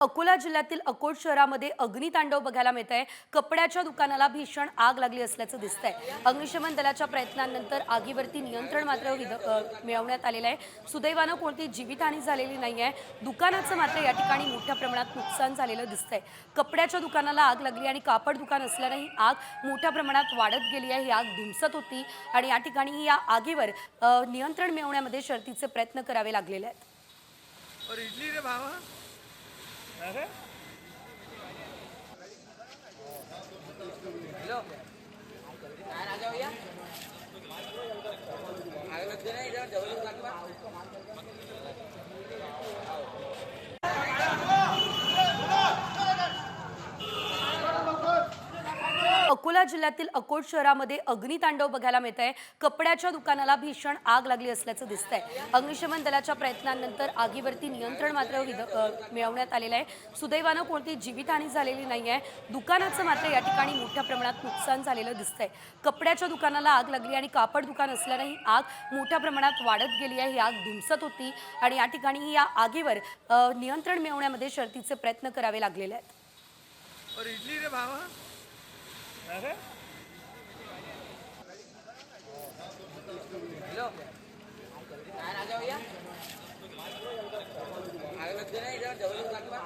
अकोला जिल्ह्यातील अकोट शहरामध्ये अग्नितांडव बघायला मिळत आहे। कपड्याच्या दुकानाला भीषण आग लागली असल्याचं दिसतंय। अग्निशमन दलाच्या प्रयत्नांनंतर आगीवरती नियंत्रण मात्र मिळवण्यात आलेलं आहे। सुदैवानं कोणती जीवितहानी झालेली नाहीये। दुकानाचं मात्र या ठिकाणी मोठ्या प्रमाणात नुकसान झालेलं दिसतंय। कपड्याच्या दुकानाला आग लागली आणि कापड दुकान असल्याने ही आग मोठ्या प्रमाणात वाढत गेली आहे। ही आग धुमसत होती आणि या ठिकाणी या आगीवर नियंत्रण मिळवण्यामध्ये शर्थीचे प्रयत्न करावे लागलेले आहेत। और इडली रे भावा अरे हेलो काय राजा भैया आगे लग देना इधर जबरदस्त लगवा अकोला जिल्ह्यातील अकोट शहरामध्ये अग्नितांडव बघायला मिळत आहे। कपड्याच्या दुकानाला भीषण आग लागली असल्याचं दिसतंय। अग्निशमन दलाच्या प्रयत्नांनंतर आगीवरती नियंत्रण मात्र मिळवण्यात आलेलं आहे। सुदैवानं कोणती जीवितहानी झालेली नाहीये। दुकानाचं मात्र या ठिकाणी मोठ्या प्रमाणात नुकसान झालेलं दिसतंय। कपड्याच्या दुकानाला आग लागली आणि कापड दुकान असल्याने ही आग मोठ्या प्रमाणात वाढत गेली आहे। ही आग धुमसत होती आणि या ठिकाणी या आगीवर नियंत्रण मिळवण्यामध्ये शर्थीचे प्रयत्न करावे लागलेले आहेत। और इडली रे भावा अरे हेलो काय राजा भैया आगे लग देना इधर जबरदस्त लगवा